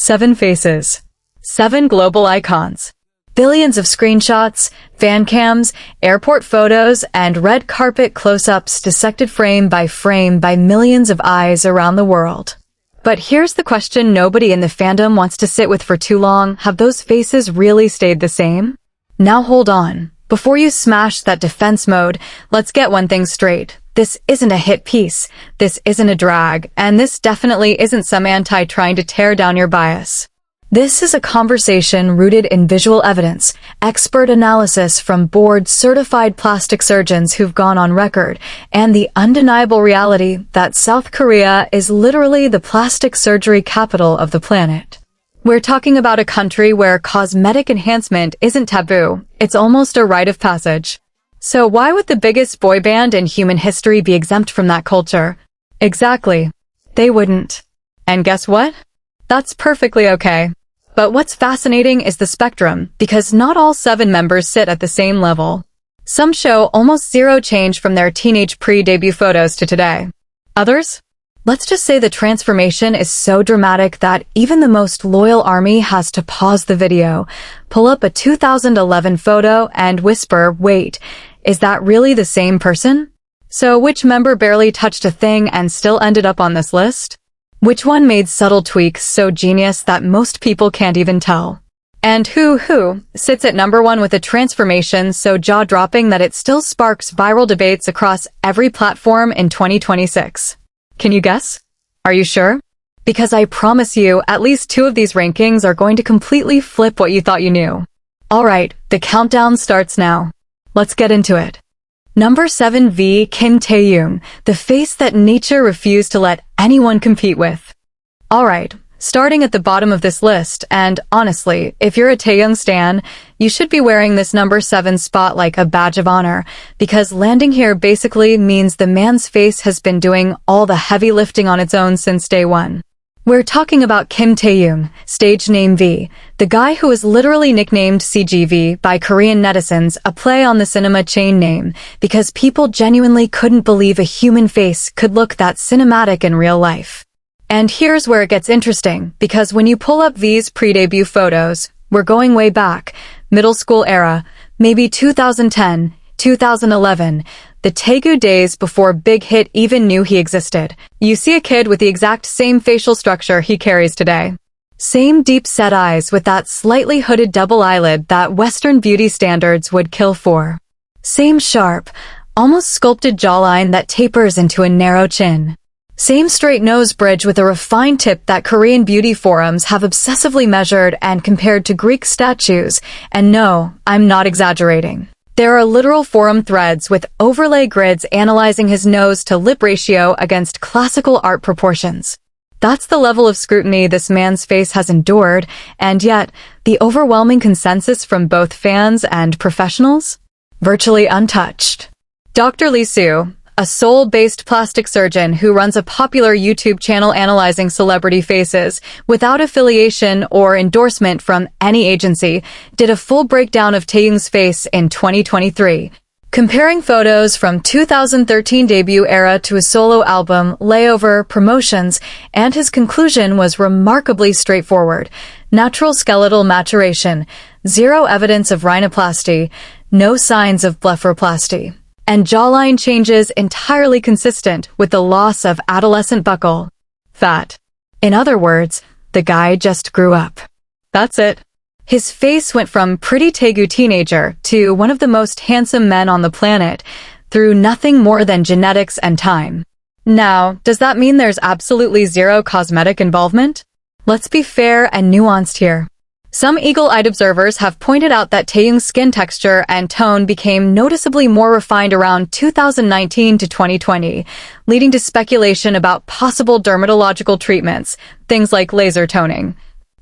7 faces. 7 global icons. Billions of screenshots, fan cams, airport photos, and red carpet close-ups dissected frame by millions of eyes around the world. But here's the question nobody in the fandom wants to sit with for too long. Have those faces really stayed the same? Now hold on. Before you smash that defense mode, let's get one thing straight. This isn't a hit piece, this isn't a drag, and this definitely isn't some anti trying to tear down your bias. This is a conversation rooted in visual evidence, expert analysis from board-certified plastic surgeons who've gone on record, and the undeniable reality that South Korea is literally the plastic surgery capital of the planet. We're talking about a country where cosmetic enhancement isn't taboo, it's almost a rite of passage. So why would the biggest boy band in human history be exempt from that culture? Exactly. They wouldn't. And guess what? That's perfectly okay. But what's fascinating is the spectrum, because not all 7 members sit at the same level. Some show almost zero change from their teenage pre-debut photos to today. Others? Let's just say the transformation is so dramatic that even the most loyal army has to pause the video, pull up a 2011 photo, and whisper, wait, is that really the same person? So which member barely touched a thing and still ended up on this list? Which one made subtle tweaks so genius that most people can't even tell? And who sits at number 1 with a transformation so jaw-dropping that it still sparks viral debates across every platform in 2026? Can you guess? Are you sure? Because I promise you, at least 2 of these rankings are going to completely flip what you thought you knew. Alright, the countdown starts now. Let's get into it. Number 7 V. Kim Taehyung, the face that nature refused to let anyone compete with. Alright, starting at the bottom of this list, and honestly, if you're a Taehyung stan, you should be wearing this number 7 spot like a badge of honor, because landing here basically means the man's face has been doing all the heavy lifting on its own since day 1. We're talking about Kim Taehyung, stage name V, the guy who was literally nicknamed CGV by Korean netizens, a play on the cinema chain name, because people genuinely couldn't believe a human face could look that cinematic in real life. And here's where it gets interesting, because when you pull up V's pre-debut photos, we're going way back, middle school era, maybe 2010, 2011, the Taegu days before Big Hit even knew he existed. You see a kid with the exact same facial structure he carries today. Same deep-set eyes with that slightly hooded double eyelid that Western beauty standards would kill for. Same sharp, almost sculpted jawline that tapers into a narrow chin. Same straight nose bridge with a refined tip that Korean beauty forums have obsessively measured and compared to Greek statues. And no, I'm not exaggerating. There are literal forum threads with overlay grids analyzing his nose to lip ratio against classical art proportions. That's the level of scrutiny this man's face has endured, and yet, the overwhelming consensus from both fans and professionals? Virtually untouched. Dr. Lee Soo, a Seoul-based plastic surgeon who runs a popular YouTube channel analyzing celebrity faces, without affiliation or endorsement from any agency, did a full breakdown of Taehyung's face in 2023, comparing photos from 2013 debut era to his solo album, layover, promotions, and his conclusion was remarkably straightforward. Natural skeletal maturation, zero evidence of rhinoplasty, no signs of blepharoplasty. And jawline changes entirely consistent with the loss of adolescent buccal fat. In other words, the guy just grew up. That's it. His face went from pretty Taegu teenager to one of the most handsome men on the planet through nothing more than genetics and time. Now, does that mean there's absolutely zero cosmetic involvement? Let's be fair and nuanced here. Some eagle-eyed observers have pointed out that Taehyung's skin texture and tone became noticeably more refined around 2019 to 2020, leading to speculation about possible dermatological treatments, things like laser toning,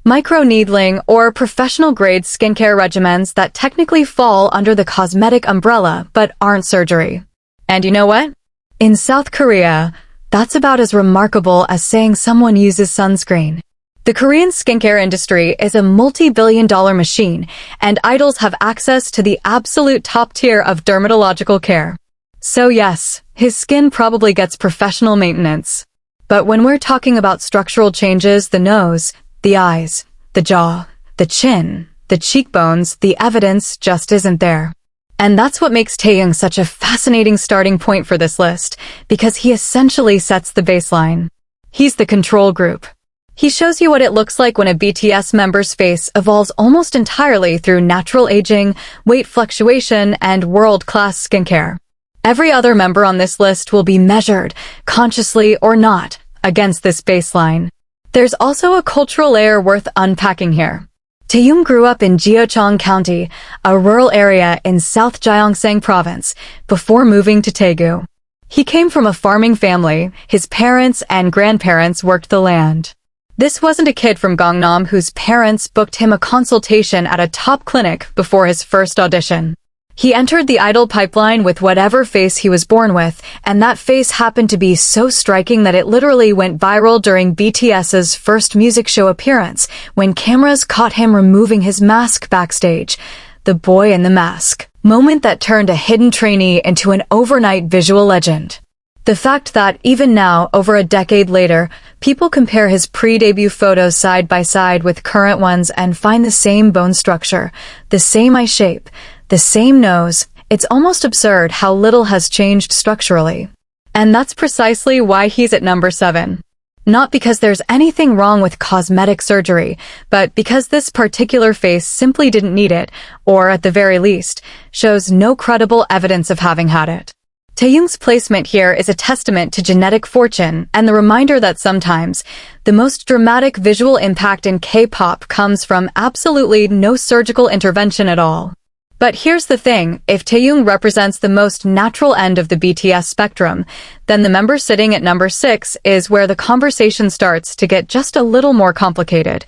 microneedling, or professional-grade skincare regimens that technically fall under the cosmetic umbrella but aren't surgery. And you know what? In South Korea, that's about as remarkable as saying someone uses sunscreen. The Korean skincare industry is a multi-billion-dollar machine, and idols have access to the absolute top tier of dermatological care. So yes, his skin probably gets professional maintenance. But when we're talking about structural changes, the nose, The eyes, the jaw, the chin, the cheekbones, the evidence just isn't there. And that's what makes Taehyung such a fascinating starting point for this list, because he essentially sets the baseline. He's the control group. He shows you what it looks like when a BTS member's face evolves almost entirely through natural aging, weight fluctuation, and world-class skincare. Every other member on this list will be measured, consciously or not, against this baseline. There's also a cultural layer worth unpacking here. Taehyung grew up in Jeocheon County, a rural area in South Gyeongsang Province, before moving to Daegu. He came from a farming family. His parents and grandparents worked the land. This wasn't a kid from Gangnam whose parents booked him a consultation at a top clinic before his first audition. He entered the idol pipeline with whatever face he was born with, and that face happened to be so striking that it literally went viral during BTS's first music show appearance, when cameras caught him removing his mask backstage. The boy in the mask moment that turned a hidden trainee into an overnight visual legend. The fact that, even now, over a decade later, people compare his pre-debut photos side by side with current ones and find the same bone structure, the same eye shape, the same nose, it's almost absurd how little has changed structurally. And that's precisely why he's at number 7. Not because there's anything wrong with cosmetic surgery, but because this particular face simply didn't need it, or at the very least, shows no credible evidence of having had it. Taehyung's placement here is a testament to genetic fortune and the reminder that sometimes the most dramatic visual impact in K-pop comes from absolutely no surgical intervention at all. But here's the thing, if Taehyung represents the most natural end of the BTS spectrum, then the member sitting at number 6 is where the conversation starts to get just a little more complicated.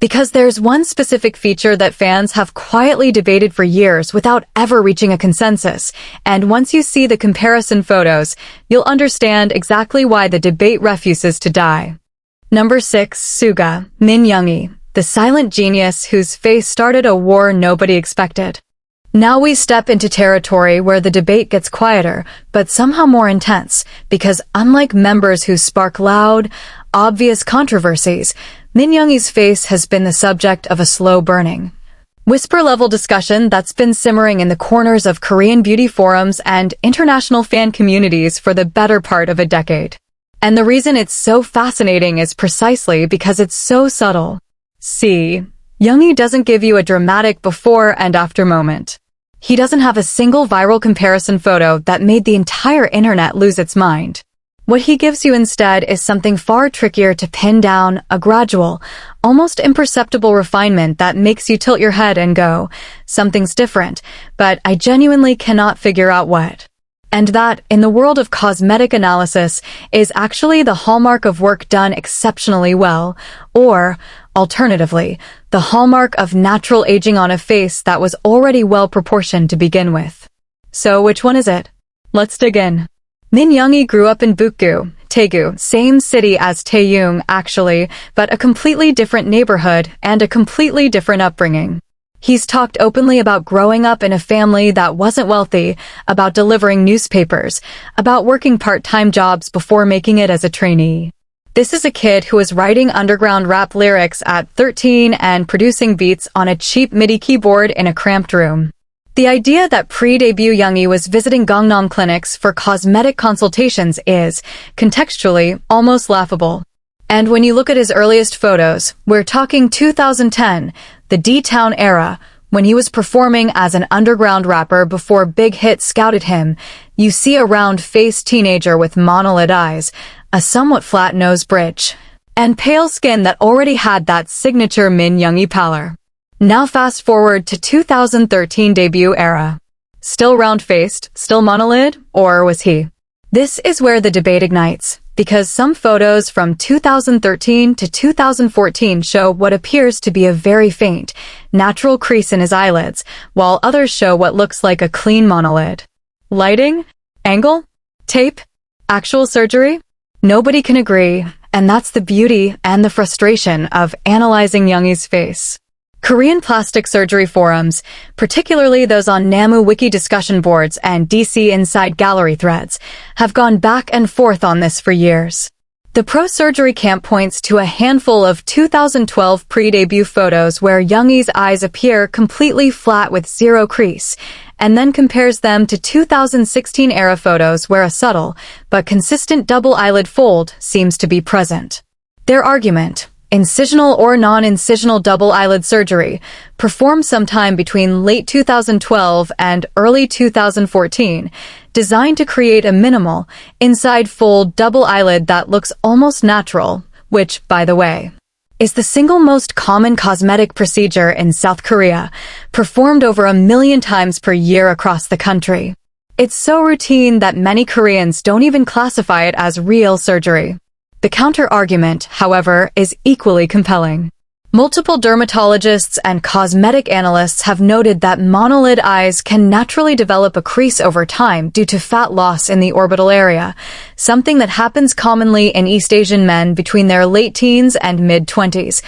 Because there's one specific feature that fans have quietly debated for years without ever reaching a consensus, and once you see the comparison photos, you'll understand exactly why the debate refuses to die. Number 6, Suga, Min Youngie, the silent genius whose face started a war nobody expected. Now we step into territory where the debate gets quieter, but somehow more intense, because unlike members who spark loud, obvious controversies, Min Youngie's face has been the subject of a slow-burning, whisper-level discussion that's been simmering in the corners of Korean beauty forums and international fan communities for the better part of a decade. And the reason it's so fascinating is precisely because it's so subtle. See, Youngie doesn't give you a dramatic before and after moment. He doesn't have a single viral comparison photo that made the entire internet lose its mind. What he gives you instead is something far trickier to pin down, a gradual, almost imperceptible refinement that makes you tilt your head and go, something's different, but I genuinely cannot figure out what. And that, in the world of cosmetic analysis, is actually the hallmark of work done exceptionally well, or, alternatively, the hallmark of natural aging on a face that was already well proportioned to begin with. So which one is it? Let's dig in. Min Youngie grew up in Bukgu, Daegu, same city as Taehyung actually, but a completely different neighborhood and a completely different upbringing. He's talked openly about growing up in a family that wasn't wealthy, about delivering newspapers, about working part-time jobs before making it as a trainee. This is a kid who was writing underground rap lyrics at 13 and producing beats on a cheap MIDI keyboard in a cramped room. The idea that pre-debut Youngie was visiting Gangnam clinics for cosmetic consultations is, contextually, almost laughable. And when you look at his earliest photos, we're talking 2010, the D-Town era, when he was performing as an underground rapper before big hits scouted him, you see a round-faced teenager with monolid eyes, a somewhat flat nose bridge, and pale skin that already had that signature Min Youngie pallor. Now fast forward to 2013 debut era. Still round-faced, still monolid, or was he? This is where the debate ignites, because some photos from 2013 to 2014 show what appears to be a very faint, natural crease in his eyelids, while others show what looks like a clean monolid. Lighting? Angle? Tape? Actual surgery? Nobody can agree, and that's the beauty and the frustration of analyzing Youngie's face. Korean plastic surgery forums, particularly those on Namu Wiki discussion boards and DC Inside Gallery threads, have gone back and forth on this for years. The pro-surgery camp points to a handful of 2012 pre-debut photos where Youngi's eyes appear completely flat with zero crease, and then compares them to 2016-era photos where a subtle but consistent double eyelid fold seems to be present. Their argument: incisional or non-incisional double eyelid surgery, performed sometime between late 2012 and early 2014, designed to create a minimal, inside-fold double eyelid that looks almost natural, which, by the way, is the single most common cosmetic procedure in South Korea, performed over 1 million times per year across the country. It's so routine that many Koreans don't even classify it as real surgery. The counter-argument, however, is equally compelling. Multiple dermatologists and cosmetic analysts have noted that monolid eyes can naturally develop a crease over time due to fat loss in the orbital area, something that happens commonly in East Asian men between their late teens and mid-20s,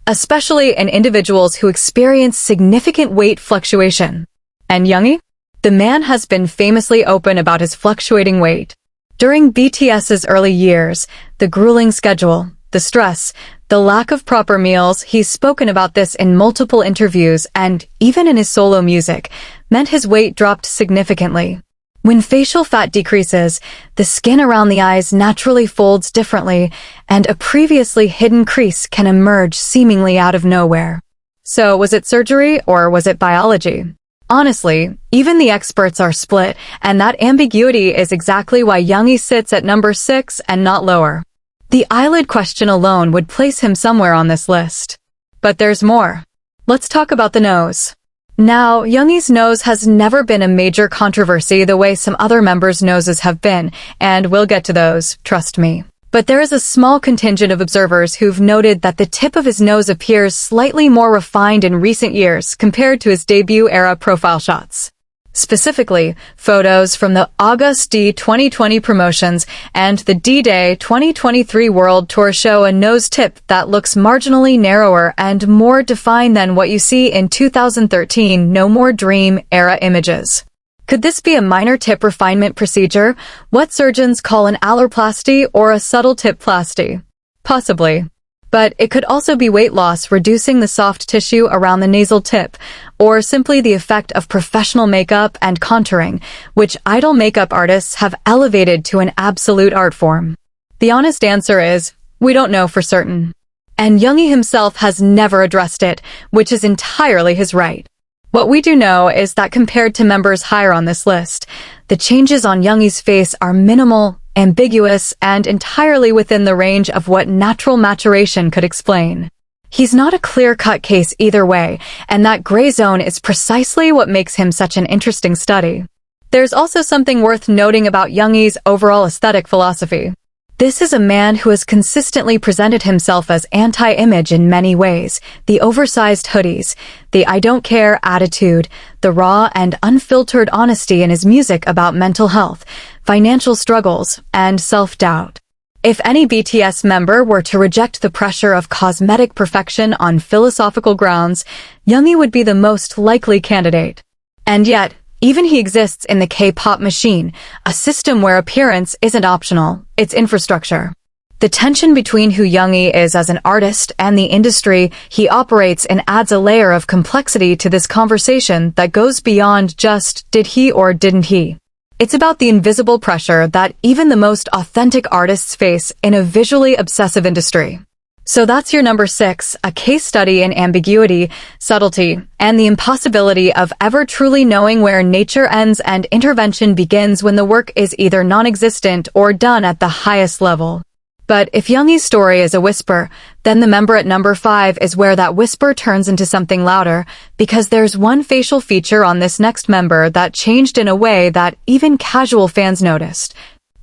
especially in individuals who experience significant weight fluctuation. And Youngi? The man has been famously open about his fluctuating weight. During BTS's early years, the grueling schedule, the stress, the lack of proper meals, he's spoken about this in multiple interviews and, even in his solo music, meant his weight dropped significantly. When facial fat decreases, the skin around the eyes naturally folds differently, and a previously hidden crease can emerge seemingly out of nowhere. So, was it surgery or was it biology? Honestly, even the experts are split, and that ambiguity is exactly why Youngi sits at number 6 and not lower. The eyelid question alone would place him somewhere on this list. But there's more. Let's talk about the nose. Now, Youngi's nose has never been a major controversy the way some other members' noses have been, and we'll get to those, trust me. But there is a small contingent of observers who've noted that the tip of his nose appears slightly more refined in recent years compared to his debut-era profile shots. Specifically, photos from the August D 2020 promotions and the D-Day 2023 World Tour show a nose tip that looks marginally narrower and more defined than what you see in 2013 No More Dream-era images. Could this be a minor tip refinement procedure, what surgeons call an alloroplasty or a subtle tip plasty? Possibly. But it could also be weight loss reducing the soft tissue around the nasal tip, or simply the effect of professional makeup and contouring, which idol makeup artists have elevated to an absolute art form. The honest answer is, we don't know for certain. And Youngi himself has never addressed it, which is entirely his right. What we do know is that compared to members higher on this list, the changes on Youngi's face are minimal, ambiguous, and entirely within the range of what natural maturation could explain. He's not a clear-cut case either way, and that gray zone is precisely what makes him such an interesting study. There's also something worth noting about Youngi's overall aesthetic philosophy. This is a man who has consistently presented himself as anti-image in many ways: the oversized hoodies, the I don't care attitude, the raw and unfiltered honesty in his music about mental health, financial struggles, and self-doubt. If any BTS member were to reject the pressure of cosmetic perfection on philosophical grounds, Youngi would be the most likely candidate. And yet, even he exists in the K-pop machine, a system where appearance isn't optional, it's infrastructure. The tension between who Youngi is as an artist and the industry he operates in adds a layer of complexity to this conversation that goes beyond just did he or didn't he. It's about the invisible pressure that even the most authentic artists face in a visually obsessive industry. So that's your number 6, a case study in ambiguity, subtlety, and the impossibility of ever truly knowing where nature ends and intervention begins when the work is either non-existent or done at the highest level. But if Youngi's story is a whisper, then the member at number 5 is where that whisper turns into something louder, because there's one facial feature on this next member that changed in a way that even casual fans noticed.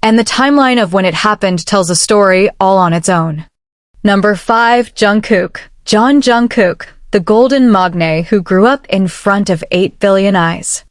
And the timeline of when it happened tells a story all on its own. Number 5, Jungkook. Jungkook, the golden magne who grew up in front of 8 billion eyes.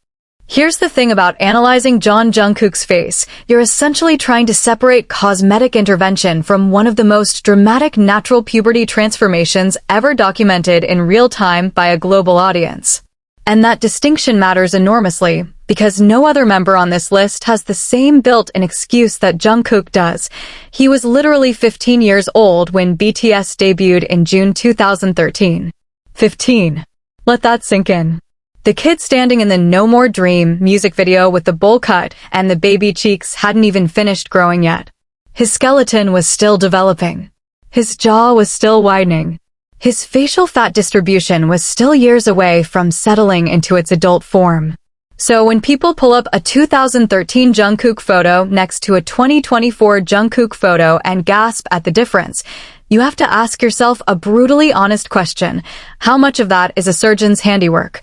Here's the thing about analyzing Jungkook's face. You're essentially trying to separate cosmetic intervention from one of the most dramatic natural puberty transformations ever documented in real time by a global audience. And that distinction matters enormously, because no other member on this list has the same built-in excuse that Jungkook does. He was literally 15 years old when BTS debuted in June 2013. 15. Let that sink in. The kid standing in the No More Dream music video with the bowl cut and the baby cheeks hadn't even finished growing yet. His skeleton was still developing. His jaw was still widening. His facial fat distribution was still years away from settling into its adult form. So when people pull up a 2013 Jungkook photo next to a 2024 Jungkook photo and gasp at the difference, you have to ask yourself a brutally honest question. How much of that is a surgeon's handiwork?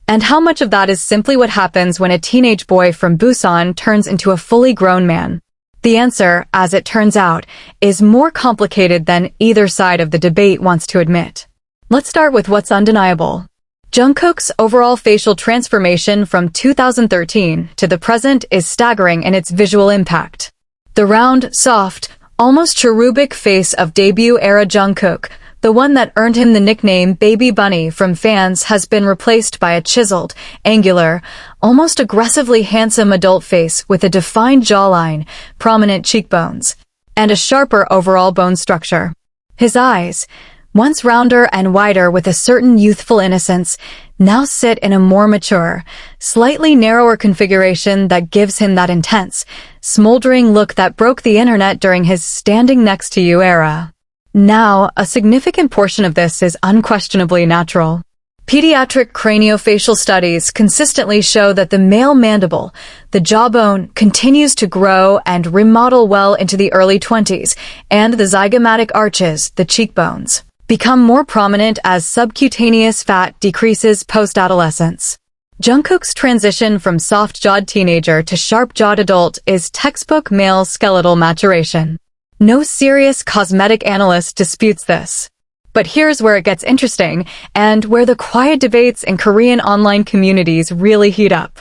And how much of that is simply what happens when a teenage boy from Busan turns into a fully grown man? The answer, as it turns out, is more complicated than either side of the debate wants to admit. Let's start with what's undeniable. Jungkook's overall facial transformation from 2013 to the present is staggering in its visual impact. The round, soft, almost cherubic face of debut-era Jungkook, the one that earned him the nickname Baby Bunny from fans, has been replaced by a chiseled, angular, almost aggressively handsome adult face with a defined jawline, prominent cheekbones, and a sharper overall bone structure. His eyes, once rounder and wider with a certain youthful innocence, now sit in a more mature, slightly narrower configuration that gives him that intense, smoldering look that broke the internet during his standing next to you era. Now, a significant portion of this is unquestionably natural. Pediatric craniofacial studies consistently show that the male mandible, the jawbone, continues to grow and remodel well into the early 20s, and the zygomatic arches, the cheekbones, become more prominent as subcutaneous fat decreases post-adolescence. Jungkook's transition from soft-jawed teenager to sharp-jawed adult is textbook male skeletal maturation. No serious cosmetic analyst disputes this. But here's where it gets interesting, and where the quiet debates in Korean online communities really heat up.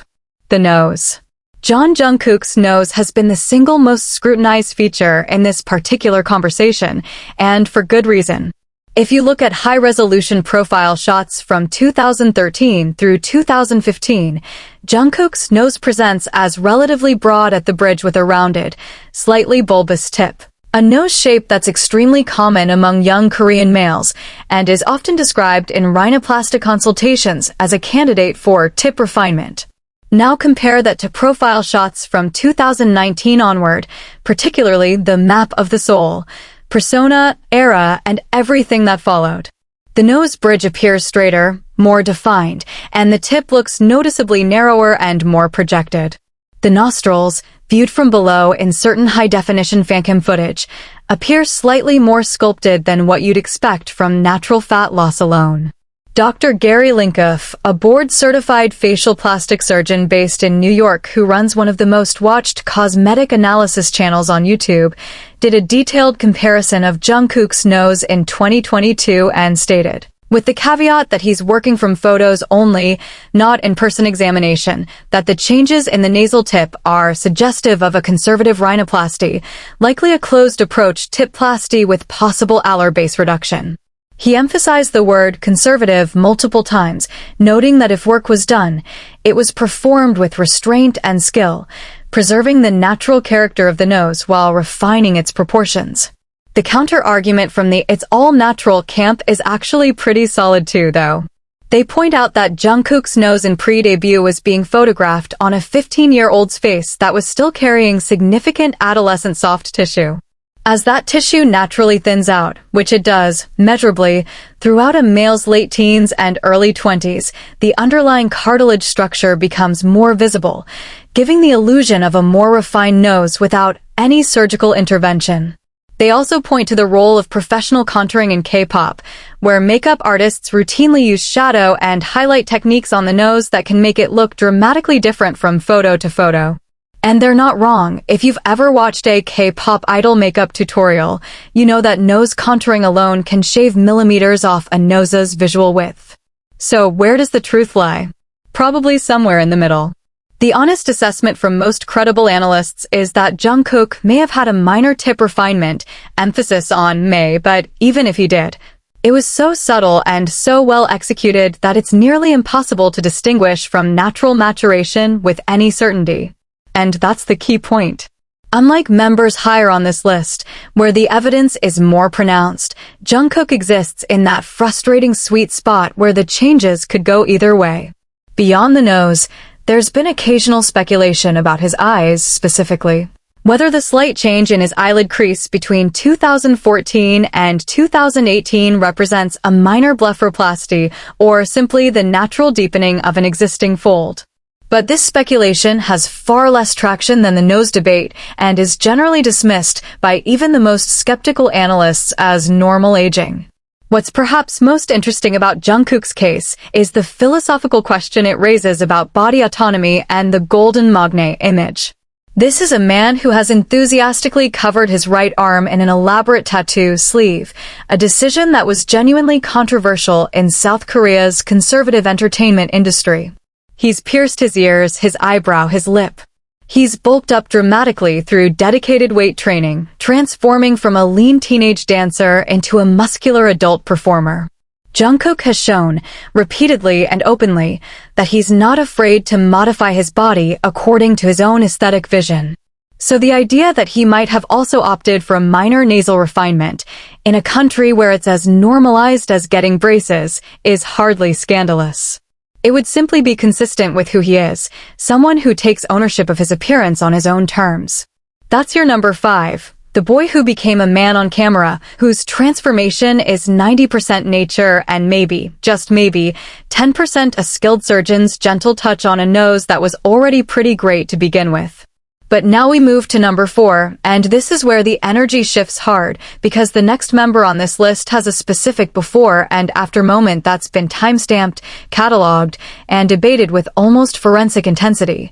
The nose. Jungkook's nose has been the single most scrutinized feature in this particular conversation, and for good reason. If you look at high-resolution profile shots from 2013 through 2015, Jungkook's nose presents as relatively broad at the bridge with a rounded, slightly bulbous tip. A nose shape that's extremely common among young Korean males and is often described in rhinoplasty consultations as a candidate for tip refinement. Now compare that to profile shots from 2019 onward, particularly the Map of the Soul, Persona, Era, and everything that followed. The nose bridge appears straighter, more defined, and the tip looks noticeably narrower and more projected. The nostrils, viewed from below in certain high-definition fancam footage, appear slightly more sculpted than what you'd expect from natural fat loss alone. Dr. Gary Linkoff, a board-certified facial plastic surgeon based in New York who runs one of the most watched cosmetic analysis channels on YouTube, did a detailed comparison of Jungkook's nose in 2022 and stated, with the caveat that he's working from photos only, not in-person examination, that the changes in the nasal tip are suggestive of a conservative rhinoplasty, likely a closed approach tipplasty with possible alar base reduction. He emphasized the word conservative multiple times, noting that if work was done, it was performed with restraint and skill, preserving the natural character of the nose while refining its proportions. The counter-argument from the "it's all natural" camp is actually pretty solid too, though. They point out that Jungkook's nose in pre-debut was being photographed on a 15-year-old's face that was still carrying significant adolescent soft tissue. As that tissue naturally thins out, which it does, measurably, throughout a male's late teens and early 20s, the underlying cartilage structure becomes more visible, giving the illusion of a more refined nose without any surgical intervention. They also point to the role of professional contouring in K-pop, where makeup artists routinely use shadow and highlight techniques on the nose that can make it look dramatically different from photo to photo. And they're not wrong. If you've ever watched a K-pop idol makeup tutorial, you know that nose contouring alone can shave millimeters off a nose's visual width. So where does the truth lie? Probably somewhere in the middle. The honest assessment from most credible analysts is that Jungkook may have had a minor tip refinement, emphasis on may, but even if he did, It was so subtle and so well executed that it's nearly impossible to distinguish from natural maturation with any certainty. And that's the key point. Unlike members higher on this list, where the evidence is more pronounced, Jungkook exists in that frustrating sweet spot where the changes could go either way. Beyond the nose, there's been occasional speculation about his eyes specifically. Whether the slight change in his eyelid crease between 2014 and 2018 represents a minor blepharoplasty or simply the natural deepening of an existing fold. But this speculation has far less traction than the nose debate and is generally dismissed by even the most skeptical analysts as normal aging. What's perhaps most interesting about Jungkook's case is the philosophical question it raises about body autonomy and the golden magne image. This is a man who has enthusiastically covered his right arm in an elaborate tattoo sleeve, a decision that was genuinely controversial in South Korea's conservative entertainment industry. He's pierced his ears, his eyebrow, his lip. He's bulked up dramatically through dedicated weight training, transforming from a lean teenage dancer into a muscular adult performer. Jungkook has shown, repeatedly and openly, that he's not afraid to modify his body according to his own aesthetic vision. So the idea that he might have also opted for a minor nasal refinement in a country where it's as normalized as getting braces is hardly scandalous. It would simply be consistent with who he is, someone who takes ownership of his appearance on his own terms. That's your number 5. The boy who became a man on camera, whose transformation is 90% nature and maybe, just maybe, 10% a skilled surgeon's gentle touch on a nose that was already pretty great to begin with. But now we move to number 4, and this is where the energy shifts hard, because the next member on this list has a specific before and after moment that's been timestamped, cataloged, and debated with almost forensic intensity.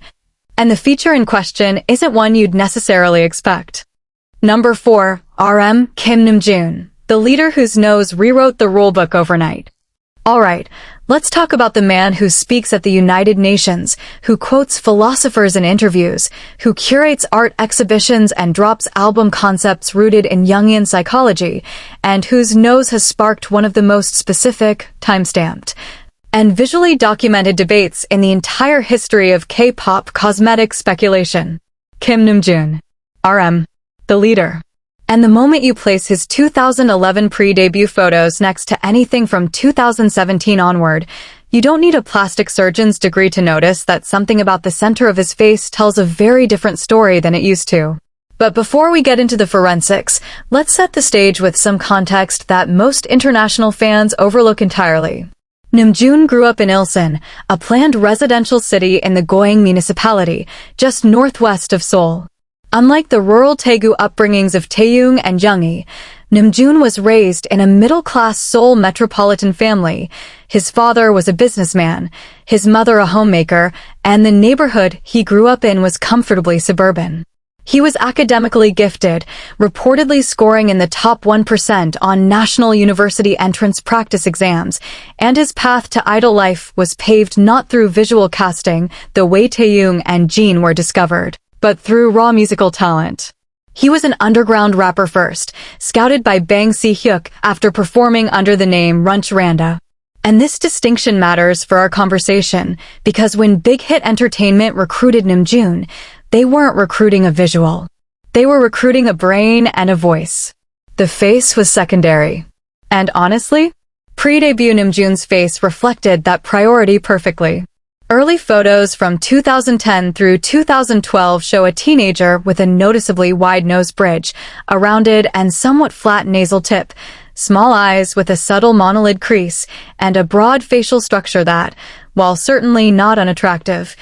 And the feature in question isn't one you'd necessarily expect. Number 4, RM Kim Namjoon, the leader whose nose rewrote the rulebook overnight. Alright, let's talk about the man who speaks at the United Nations, who quotes philosophers in interviews, who curates art exhibitions and drops album concepts rooted in Jungian psychology, and whose nose has sparked one of the most specific, time-stamped, and visually documented debates in the entire history of K-pop cosmetic speculation. Kim Namjoon. RM. The leader. And the moment you place his 2011 pre-debut photos next to anything from 2017 onward, you don't need a plastic surgeon's degree to notice that something about the center of his face tells a very different story than it used to. But before we get into the forensics, let's set the stage with some context that most international fans overlook entirely. Namjoon grew up in Ilsan, a planned residential city in the Goyang municipality, just northwest of Seoul. Unlike the rural Daegu upbringings of Taehyung and Junggi, Namjoon was raised in a middle-class Seoul metropolitan family. His father was a businessman, his mother a homemaker, and the neighborhood he grew up in was comfortably suburban. He was academically gifted, reportedly scoring in the top 1% on national university entrance practice exams, and his path to idol life was paved not through visual casting, the way Taehyung and Jin were discovered, but through raw musical talent. He was an underground rapper first, scouted by Bang Si-hyuk after performing under the name Runch Randa. And this distinction matters for our conversation, because when Big Hit Entertainment recruited Namjoon, they weren't recruiting a visual. They were recruiting a brain and a voice. The face was secondary. And honestly, pre-debut Namjoon's face reflected that priority perfectly. Early photos from 2010 through 2012 show a teenager with a noticeably wide nose bridge, a rounded and somewhat flat nasal tip, small eyes with a subtle monolid crease, and a broad facial structure that, while certainly not unattractive,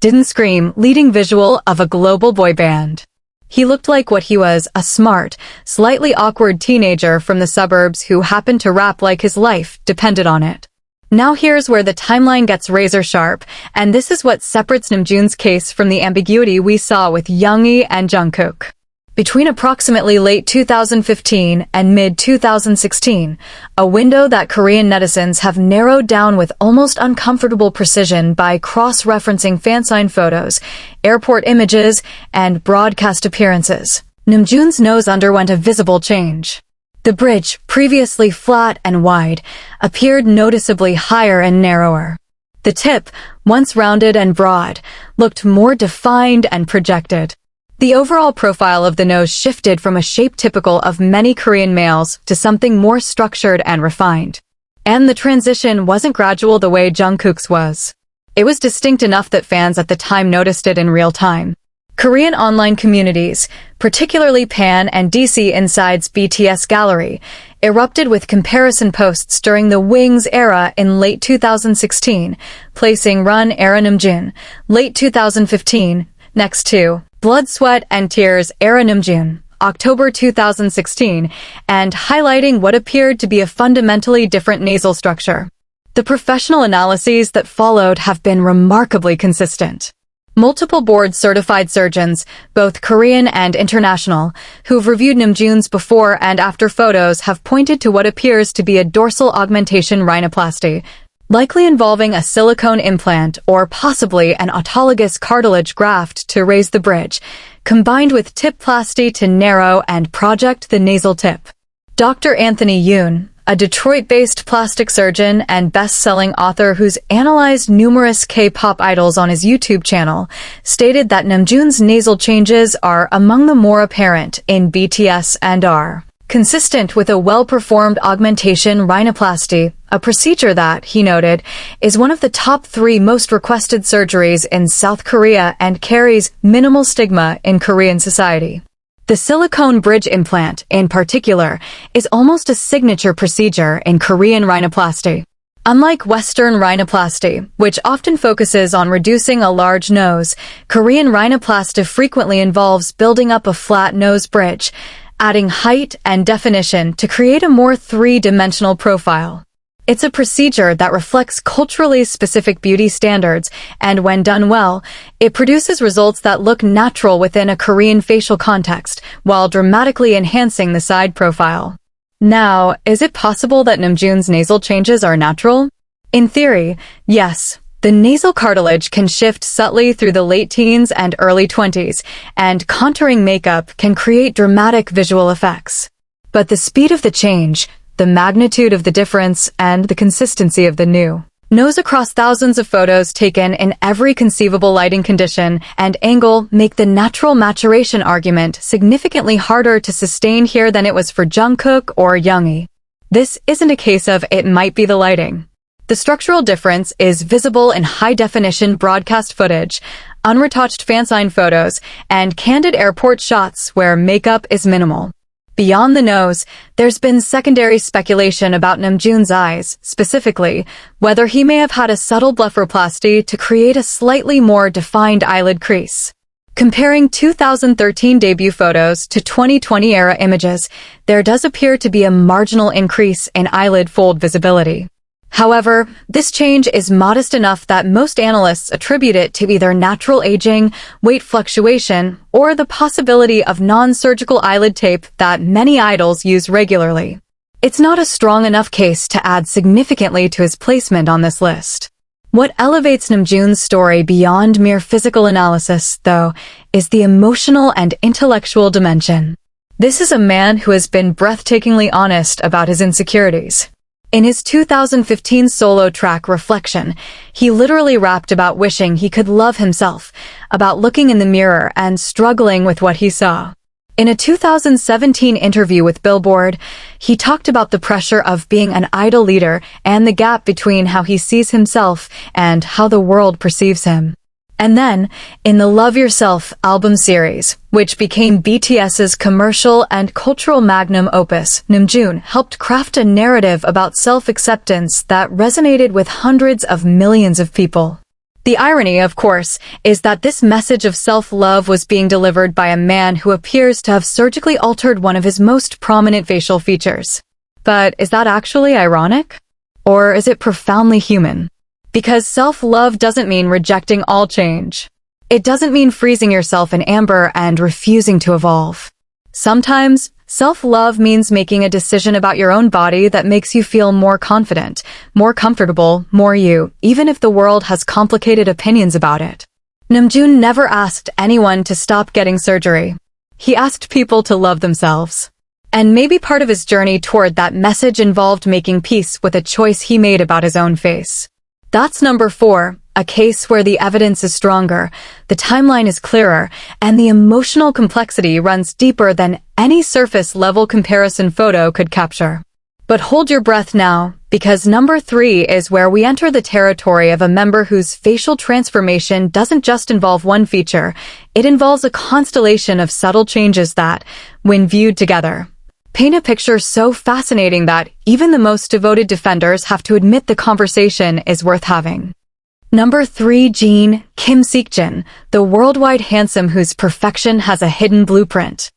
didn't scream leading visual of a global boy band. He looked like what he was, a smart, slightly awkward teenager from the suburbs who happened to rap like his life depended on it. Now here's where the timeline gets razor sharp, and this is what separates Namjoon's case from the ambiguity we saw with Junggi and Jungkook. Between approximately late 2015 and mid-2016, a window that Korean netizens have narrowed down with almost uncomfortable precision by cross-referencing fansign photos, airport images, and broadcast appearances, Namjoon's nose underwent a visible change. The bridge, previously flat and wide, appeared noticeably higher and narrower. The tip, once rounded and broad, looked more defined and projected. The overall profile of the nose shifted from a shape typical of many Korean males to something more structured and refined. And the transition wasn't gradual the way Jungkook's was. It was distinct enough that fans at the time noticed it in real time. Korean online communities, particularly Pan and DC Inside's BTS gallery, erupted with comparison posts during the Wings era in late 2016, placing Run era Namjoon, late 2015, next to Blood, Sweat, and Tears era Namjoon, October 2016, and highlighting what appeared to be a fundamentally different nasal structure. The professional analyses that followed have been remarkably consistent. Multiple board-certified surgeons, both Korean and international, who've reviewed Namjoon's before and after photos have pointed to what appears to be a dorsal augmentation rhinoplasty, likely involving a silicone implant or possibly an autologous cartilage graft to raise the bridge, combined with tipplasty to narrow and project the nasal tip. Dr. Anthony Yoon, a Detroit-based plastic surgeon and best-selling author who's analyzed numerous K-pop idols on his YouTube channel, stated that Namjoon's nasal changes are among the more apparent in BTS and are consistent with a well-performed augmentation rhinoplasty, a procedure that, he noted, is one of the top 3 most requested surgeries in South Korea and carries minimal stigma in Korean society. The silicone bridge implant, in particular, is almost a signature procedure in Korean rhinoplasty. Unlike Western rhinoplasty, which often focuses on reducing a large nose, Korean rhinoplasty frequently involves building up a flat nose bridge, adding height and definition to create a more 3-dimensional profile. It's a procedure that reflects culturally specific beauty standards, and when done well, it produces results that look natural within a Korean facial context, while dramatically enhancing the side profile. Now, is it possible that Namjoon's nasal changes are natural? In theory, yes. The nasal cartilage can shift subtly through the late teens and early 20s, and contouring makeup can create dramatic visual effects. But the speed of the change, the magnitude of the difference, and the consistency of the new nose across thousands of photos taken in every conceivable lighting condition and angle make the natural maturation argument significantly harder to sustain here than it was for Jungkook or Yoongi. This isn't a case of it might be the lighting. The structural difference is visible in high-definition broadcast footage, unretouched fansign photos, and candid airport shots where makeup is minimal. Beyond the nose, there's been secondary speculation about Namjoon's eyes, specifically, whether he may have had a subtle blepharoplasty to create a slightly more defined eyelid crease. Comparing 2013 debut photos to 2020-era images, there does appear to be a marginal increase in eyelid fold visibility. However, this change is modest enough that most analysts attribute it to either natural aging, weight fluctuation, or the possibility of non-surgical eyelid tape that many idols use regularly. It's not a strong enough case to add significantly to his placement on this list. What elevates Namjoon's story beyond mere physical analysis, though, is the emotional and intellectual dimension. This is a man who has been breathtakingly honest about his insecurities. In his 2015 solo track Reflection, he literally rapped about wishing he could love himself, about looking in the mirror and struggling with what he saw. In a 2017 interview with Billboard, he talked about the pressure of being an idol leader and the gap between how he sees himself and how the world perceives him. And then, in the Love Yourself album series, which became BTS's commercial and cultural magnum opus, Namjoon helped craft a narrative about self-acceptance that resonated with hundreds of millions of people. The irony, of course, is that this message of self-love was being delivered by a man who appears to have surgically altered one of his most prominent facial features. But is that actually ironic? Or is it profoundly human? Because self-love doesn't mean rejecting all change. It doesn't mean freezing yourself in amber and refusing to evolve. Sometimes, self-love means making a decision about your own body that makes you feel more confident, more comfortable, more you, even if the world has complicated opinions about it. Namjoon never asked anyone to stop getting surgery. He asked people to love themselves. And maybe part of his journey toward that message involved making peace with a choice he made about his own face. That's number 4, a case where the evidence is stronger, the timeline is clearer, and the emotional complexity runs deeper than any surface-level comparison photo could capture. But hold your breath now, because number 3 is where we enter the territory of a member whose facial transformation doesn't just involve one feature, it involves a constellation of subtle changes that, when viewed together, paint a picture so fascinating that even the most devoted defenders have to admit the conversation is worth having. Number 3, Kim Seokjin, the worldwide handsome whose perfection has a hidden blueprint.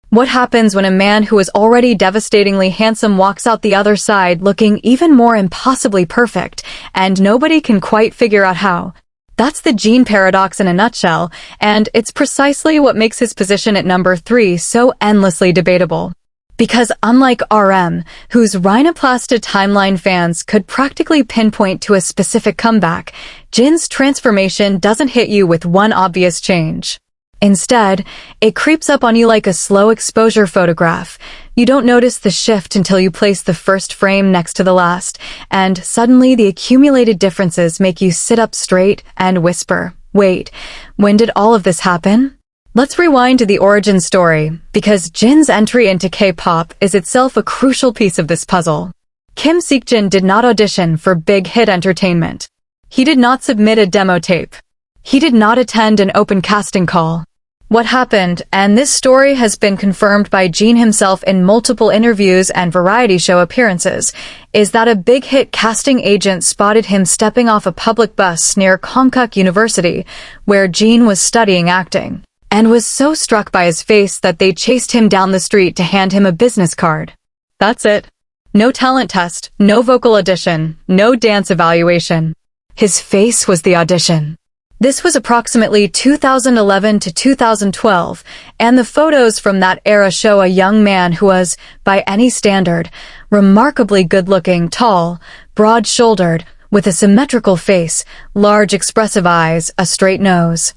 What happens when a man who is already devastatingly handsome walks out the other side looking even more impossibly perfect, and nobody can quite figure out how? That's the Jin paradox in a nutshell, and it's precisely what makes his position at number 3 so endlessly debatable. Because unlike RM, whose rhinoplasty timeline fans could practically pinpoint to a specific comeback, Jin's transformation doesn't hit you with one obvious change. Instead, it creeps up on you like a slow exposure photograph. You don't notice the shift until you place the first frame next to the last, and suddenly the accumulated differences make you sit up straight and whisper, "Wait, when did all of this happen?" Let's rewind to the origin story, because Jin's entry into K-pop is itself a crucial piece of this puzzle. Kim Seokjin did not audition for big hit entertainment. He did not submit a demo tape. He did not attend an open casting call. What happened, and this story has been confirmed by Jin himself in multiple interviews and variety show appearances, is that a big hit casting agent spotted him stepping off a public bus near Konkuk University, where Jin was studying acting, and was so struck by his face that they chased him down the street to hand him a business card. That's it. No talent test, no vocal audition, no dance evaluation. His face was the audition. This was approximately 2011 to 2012, and the photos from that era show a young man who was, by any standard, remarkably good-looking, tall, broad-shouldered, with a symmetrical face, large expressive eyes, a straight nose,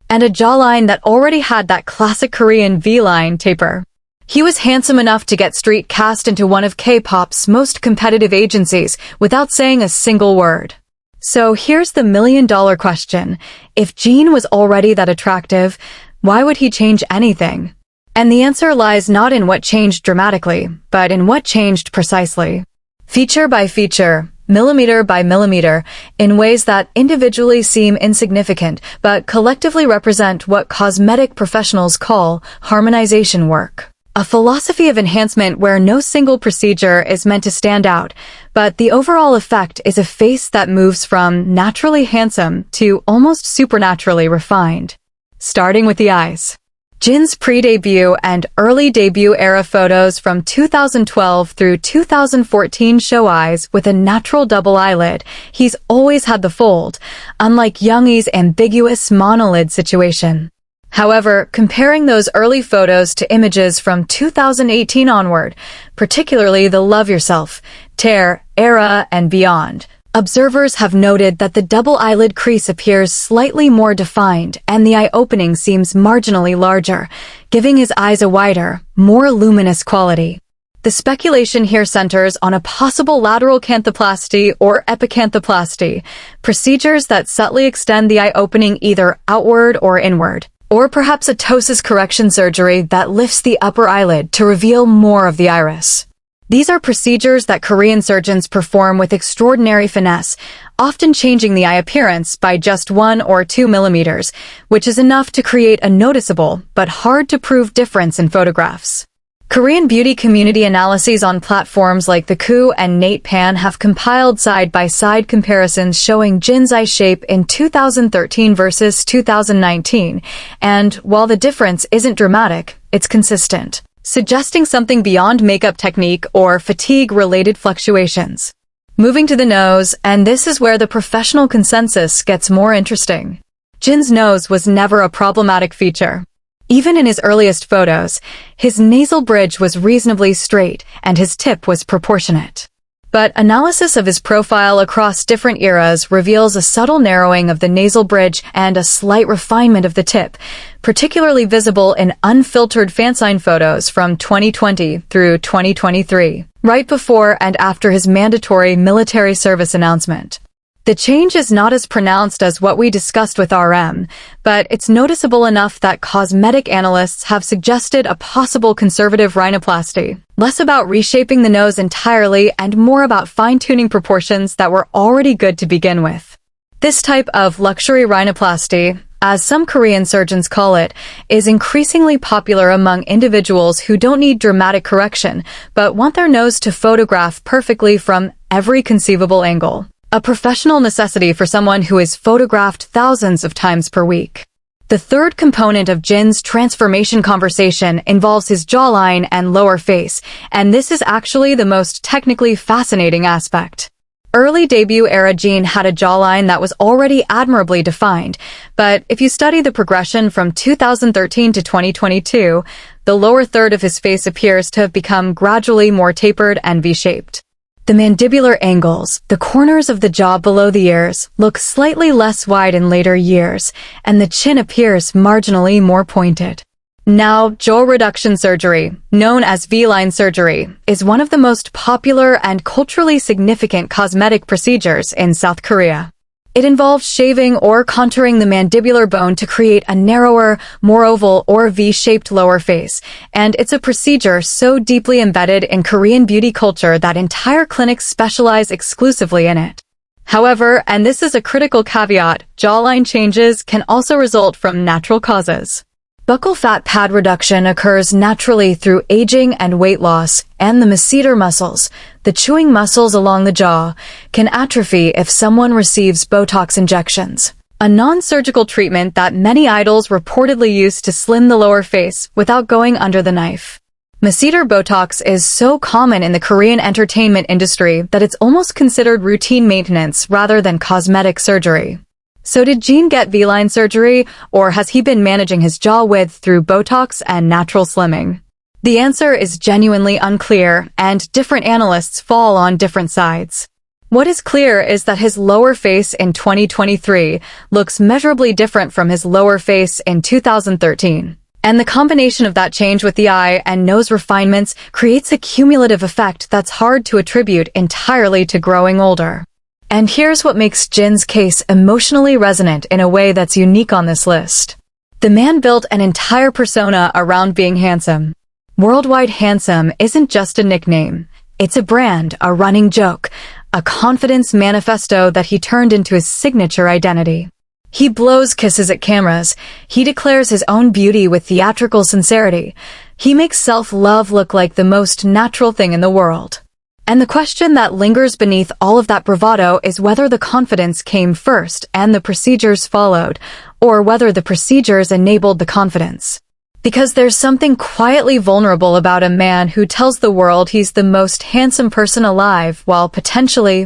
and a jawline that already had that classic Korean V-line taper. He was handsome enough to get street cast into one of K-pop's most competitive agencies without saying a single word. So here's the million-dollar question. If Jin was already that attractive, why would he change anything? And the answer lies not in what changed dramatically, but in what changed precisely. Feature by feature, millimeter by millimeter, in ways that individually seem insignificant, but collectively represent what cosmetic professionals call harmonization work. A philosophy of enhancement where no single procedure is meant to stand out, but the overall effect is a face that moves from naturally handsome to almost supernaturally refined. Starting with the eyes. Jin's pre-debut and early debut era photos from 2012 through 2014 show eyes with a natural double eyelid. He's always had the fold, unlike Youngi's ambiguous monolid situation. However, comparing those early photos to images from 2018 onward, particularly the Love Yourself, Tear, era, and beyond, observers have noted that the double eyelid crease appears slightly more defined and the eye opening seems marginally larger, giving his eyes a wider, more luminous quality. The speculation here centers on a possible lateral canthoplasty or epicanthoplasty, procedures that subtly extend the eye opening either outward or inward. Or perhaps a ptosis correction surgery that lifts the upper eyelid to reveal more of the iris. These are procedures that Korean surgeons perform with extraordinary finesse, often changing the eye appearance by just 1 or 2 millimeters, which is enough to create a noticeable but hard-to-prove difference in photographs. Korean beauty community analyses on platforms like The Coup and Nate Pan have compiled side-by-side comparisons showing Jin's eye shape in 2013 versus 2019, and while the difference isn't dramatic, it's consistent, suggesting something beyond makeup technique or fatigue-related fluctuations. Moving to the nose, and this is where the professional consensus gets more interesting. Jin's nose was never a problematic feature. Even in his earliest photos, his nasal bridge was reasonably straight and his tip was proportionate. But analysis of his profile across different eras reveals a subtle narrowing of the nasal bridge and a slight refinement of the tip, particularly visible in unfiltered fansign photos from 2020 through 2023, right before and after his mandatory military service announcement. The change is not as pronounced as what we discussed with RM, but it's noticeable enough that cosmetic analysts have suggested a possible conservative rhinoplasty, less about reshaping the nose entirely and more about fine-tuning proportions that were already good to begin with. This type of luxury rhinoplasty, as some Korean surgeons call it, is increasingly popular among individuals who don't need dramatic correction, but want their nose to photograph perfectly from every conceivable angle. A professional necessity for someone who is photographed thousands of times per week. The third component of Jin's transformation conversation involves his jawline and lower face, and this is actually the most technically fascinating aspect. Early debut era Jin had a jawline that was already admirably defined, but if you study the progression from 2013 to 2022, the lower third of his face appears to have become gradually more tapered and V-shaped. The mandibular angles, the corners of the jaw below the ears, look slightly less wide in later years, and the chin appears marginally more pointed. Now, jaw reduction surgery, known as V-line surgery, is one of the most popular and culturally significant cosmetic procedures in South Korea. It involves shaving or contouring the mandibular bone to create a narrower, more oval or V-shaped lower face, and it's a procedure so deeply embedded in Korean beauty culture that entire clinics specialize exclusively in it. However, and this is a critical caveat, jawline changes can also result from natural causes. Buccal fat pad reduction occurs naturally through aging and weight loss, and the masseter muscles, the chewing muscles along the jaw, can atrophy if someone receives Botox injections, a non-surgical treatment that many idols reportedly use to slim the lower face without going under the knife. Masseter Botox is so common in the Korean entertainment industry that it's almost considered routine maintenance rather than cosmetic surgery. So did Jin get V-line surgery, or has he been managing his jaw width through Botox and natural slimming? The answer is genuinely unclear, and different analysts fall on different sides. What is clear is that his lower face in 2023 looks measurably different from his lower face in 2013. And the combination of that change with the eye and nose refinements creates a cumulative effect that's hard to attribute entirely to growing older. And here's what makes Jin's case emotionally resonant in a way that's unique on this list. The man built an entire persona around being handsome. Worldwide handsome isn't just a nickname. It's a brand, a running joke, a confidence manifesto that he turned into his signature identity. He blows kisses at cameras. He declares his own beauty with theatrical sincerity. He makes self-love look like the most natural thing in the world. And the question that lingers beneath all of that bravado is whether the confidence came first and the procedures followed, or whether the procedures enabled the confidence. Because there's something quietly vulnerable about a man who tells the world he's the most handsome person alive while potentially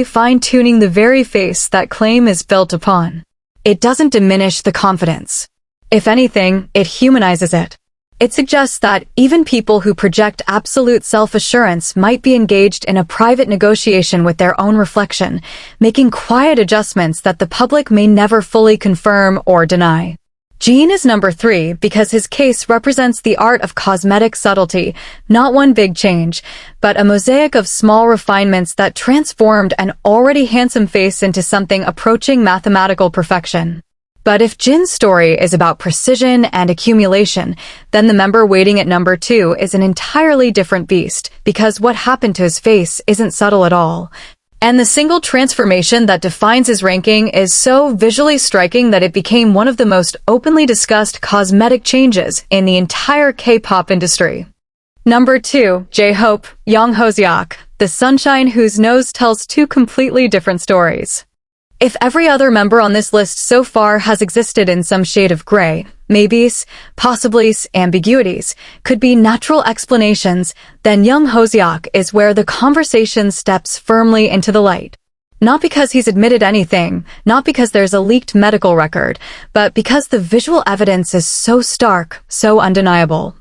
fine-tuning the very face that claim is built upon. It doesn't diminish the confidence. If anything, it humanizes it. It suggests that even people who project absolute self-assurance might be engaged in a private negotiation with their own reflection, making quiet adjustments that the public may never fully confirm or deny. Jin is number 3 because his case represents the art of cosmetic subtlety, not one big change, but a mosaic of small refinements that transformed an already handsome face into something approaching mathematical perfection. But if Jin's story is about precision and accumulation, then the member waiting at number 2 is an entirely different beast, because what happened to his face isn't subtle at all. And the single transformation that defines his ranking is so visually striking that it became one of the most openly discussed cosmetic changes in the entire K-pop industry. Number 2, J-Hope, Young Hoseok, the sunshine whose nose tells 2 completely different stories. If every other member on this list so far has existed in some shade of gray, maybes, possiblys, ambiguities, could be natural explanations, then Young Hoseok is where the conversation steps firmly into the light. Not because he's admitted anything, not because there's a leaked medical record, but because the visual evidence is so stark, so undeniable.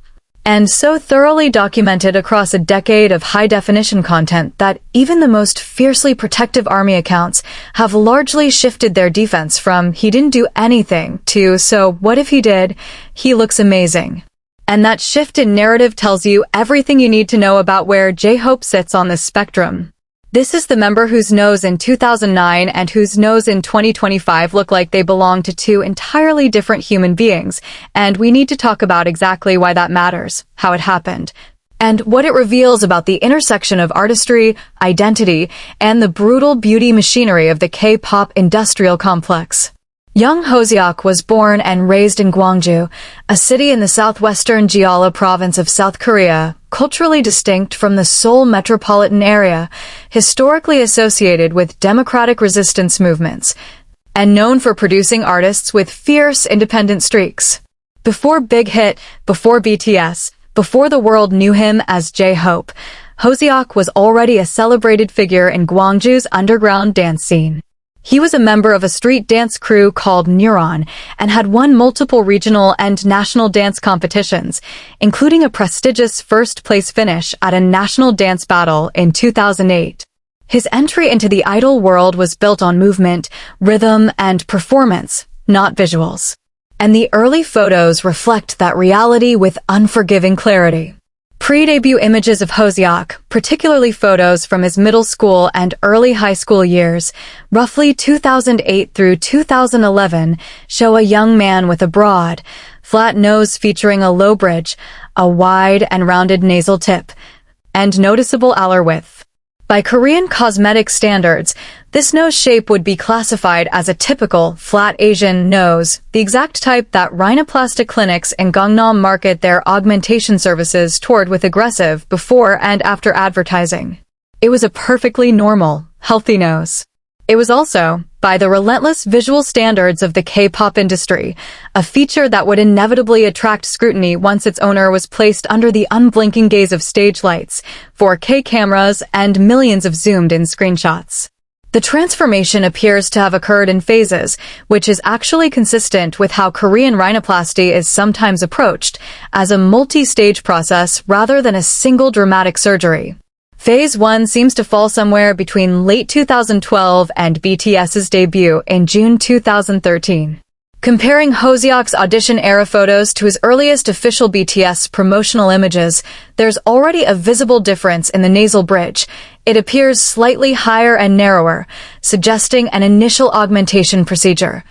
and so thoroughly documented across a decade of high-definition content that even the most fiercely protective army accounts have largely shifted their defense from "he didn't do anything" to "so what if he did? He looks amazing." And that shift in narrative tells you everything you need to know about where J-Hope sits on this spectrum. This is the member whose nose in 2009 and whose nose in 2025 look like they belong to two entirely different human beings, and we need to talk about exactly why that matters, how it happened, and what it reveals about the intersection of artistry, identity, and the brutal beauty machinery of the K-pop industrial complex. Young Hoseok was born and raised in Gwangju, a city in the southwestern Jeolla province of South Korea, culturally distinct from the Seoul metropolitan area, historically associated with democratic resistance movements, and known for producing artists with fierce independent streaks. Before Big Hit, before BTS, before the world knew him as J-Hope, Hoseok was already a celebrated figure in Gwangju's underground dance scene. He was a member of a street dance crew called Neuron and had won multiple regional and national dance competitions, including a prestigious first-place finish at a national dance battle in 2008. His entry into the idol world was built on movement, rhythm, and performance, not visuals. And the early photos reflect that reality with unforgiving clarity. Pre-debut images of Hoseok, particularly photos from his middle school and early high school years, roughly 2008 through 2011, show a young man with a broad, flat nose featuring a low bridge, a wide and rounded nasal tip, and noticeable alar width. By Korean cosmetic standards, this nose shape would be classified as a typical flat Asian nose, the exact type that rhinoplasty clinics in Gangnam market their augmentation services toward with aggressive before and after advertising. It was a perfectly normal, healthy nose. It was also, by the relentless visual standards of the K-pop industry, a feature that would inevitably attract scrutiny once its owner was placed under the unblinking gaze of stage lights, 4K cameras, and millions of zoomed-in screenshots. The transformation appears to have occurred in phases, which is actually consistent with how Korean rhinoplasty is sometimes approached, as a multi-stage process rather than a single dramatic surgery. Phase 1 seems to fall somewhere between late 2012 and BTS's debut in June 2013. Comparing Hoseok's audition-era photos to his earliest official BTS promotional images, there's already a visible difference in the nasal bridge. It appears slightly higher and narrower, suggesting an initial augmentation procedure,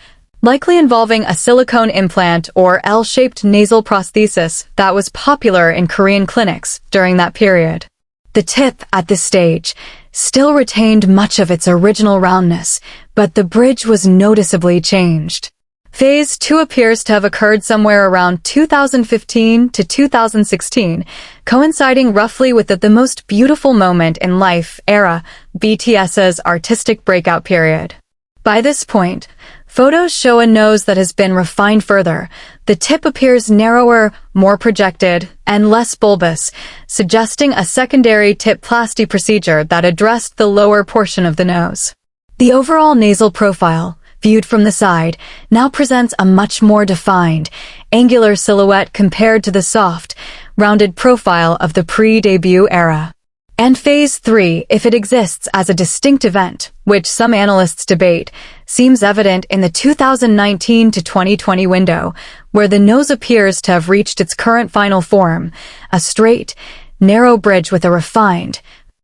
likely involving a silicone implant or L-shaped nasal prosthesis that was popular in Korean clinics during that period. The tip, at this stage, still retained much of its original roundness, but the bridge was noticeably changed. Phase 2 appears to have occurred somewhere around 2015 to 2016, coinciding roughly with the most beautiful moment in life era, BTS's artistic breakout period. By this point, photos show a nose that has been refined further. The tip appears narrower, more projected, and less bulbous, suggesting a secondary tip-plasty procedure that addressed the lower portion of the nose. The overall nasal profile, viewed from the side, now presents a much more defined, angular silhouette compared to the soft, rounded profile of the pre-debut era. And Phase 3, if it exists as a distinct event, which some analysts debate, seems evident in the 2019 to 2020 window, where the nose appears to have reached its current final form, a straight, narrow bridge with a refined,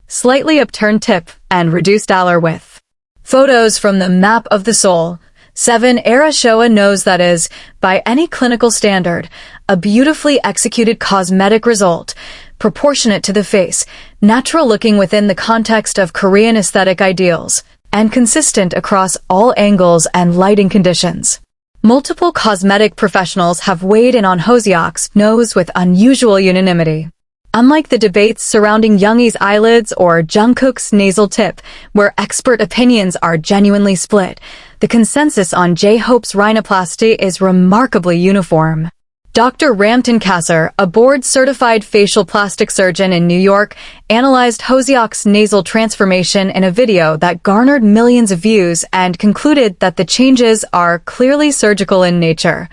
slightly upturned tip and reduced alar width. Photos from the Map of the Soul 7 era show a nose that is, by any clinical standard, a beautifully executed cosmetic result, proportionate to the face, natural looking within the context of Korean aesthetic ideals, and consistent across all angles and lighting conditions. Multiple cosmetic professionals have weighed in on Hoseok's nose with unusual unanimity. Unlike the debates surrounding Youngie's eyelids or Jungkook's nasal tip, where expert opinions are genuinely split, the consensus on J-Hope's rhinoplasty is remarkably uniform. Dr. Ramtin Kasser, a board-certified facial plastic surgeon in New York, analyzed Hoseok's nasal transformation in a video that garnered millions of views and concluded that the changes are clearly surgical in nature.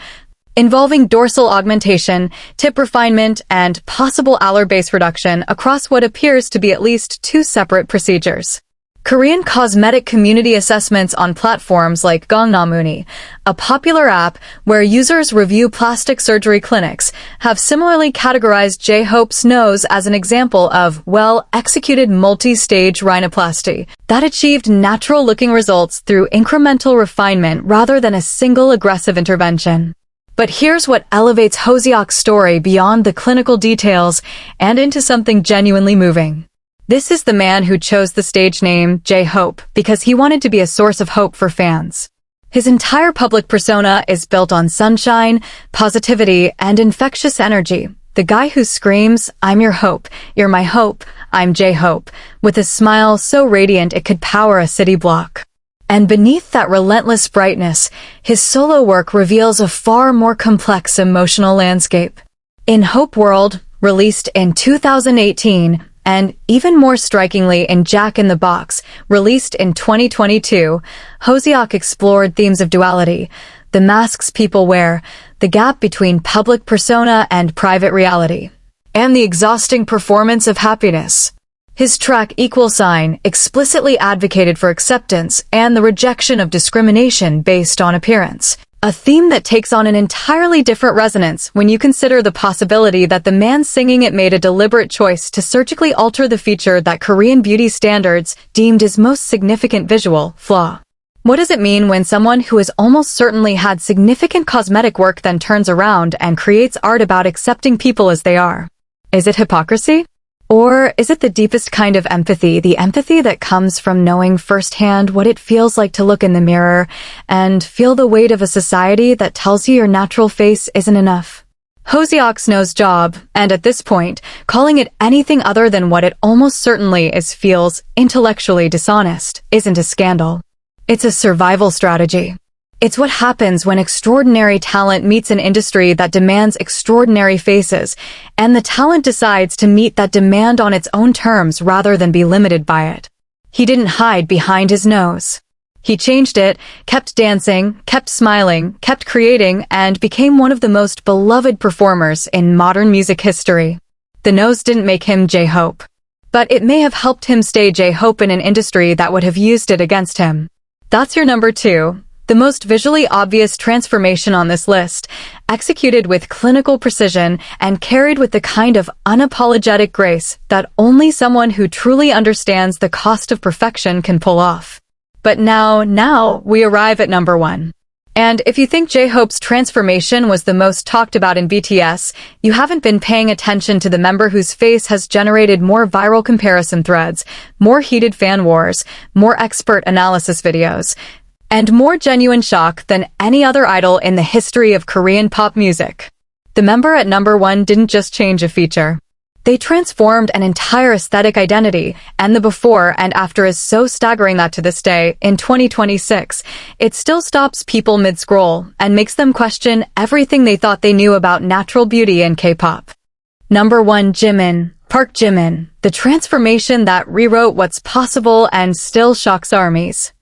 involving dorsal augmentation, tip refinement, and possible alar base reduction across what appears to be at least 2 separate procedures. Korean cosmetic community assessments on platforms like Gangnam, a popular app where users review plastic surgery clinics, have similarly categorized J-Hope's nose as an example of well-executed multi-stage rhinoplasty that achieved natural-looking results through incremental refinement rather than a single aggressive intervention. But here's what elevates Hoseok's story beyond the clinical details and into something genuinely moving. This is the man who chose the stage name J-Hope because he wanted to be a source of hope for fans. His entire public persona is built on sunshine, positivity, and infectious energy. The guy who screams, "I'm your hope, you're my hope, I'm J-Hope," with a smile so radiant it could power a city block. And beneath that relentless brightness, his solo work reveals a far more complex emotional landscape. In Hope World, released in 2018, and even more strikingly in Jack in the Box, released in 2022, Hoseok explored themes of duality, the masks people wear, the gap between public persona and private reality, and the exhausting performance of happiness. His track =, explicitly advocated for acceptance and the rejection of discrimination based on appearance, a theme that takes on an entirely different resonance when you consider the possibility that the man singing it made a deliberate choice to surgically alter the feature that Korean beauty standards deemed his most significant visual flaw. What does it mean when someone who has almost certainly had significant cosmetic work then turns around and creates art about accepting people as they are? Is it hypocrisy? Or is it the deepest kind of empathy, the empathy that comes from knowing firsthand what it feels like to look in the mirror and feel the weight of a society that tells you your natural face isn't enough? Hoseok's nose job, and at this point, calling it anything other than what it almost certainly is feels intellectually dishonest, isn't a scandal. It's a survival strategy. It's what happens when extraordinary talent meets an industry that demands extraordinary faces, and the talent decides to meet that demand on its own terms rather than be limited by it. He didn't hide behind his nose. He changed it, kept dancing, kept smiling, kept creating, and became one of the most beloved performers in modern music history. The nose didn't make him J-Hope, but it may have helped him stay J-Hope in an industry that would have used it against him. That's your number 2. The most visually obvious transformation on this list, executed with clinical precision and carried with the kind of unapologetic grace that only someone who truly understands the cost of perfection can pull off. But now we arrive at number 1. And if you think J-Hope's transformation was the most talked about in BTS, you haven't been paying attention to the member whose face has generated more viral comparison threads, more heated fan wars, more expert analysis videos, and more genuine shock than any other idol in the history of Korean pop music. The member at number 1 didn't just change a feature. They transformed an entire aesthetic identity, and the before and after is so staggering that to this day, in 2026, it still stops people mid-scroll and makes them question everything they thought they knew about natural beauty in K-pop. Number 1, Jimin. Park Jimin, the transformation that rewrote what's possible and still shocks armies.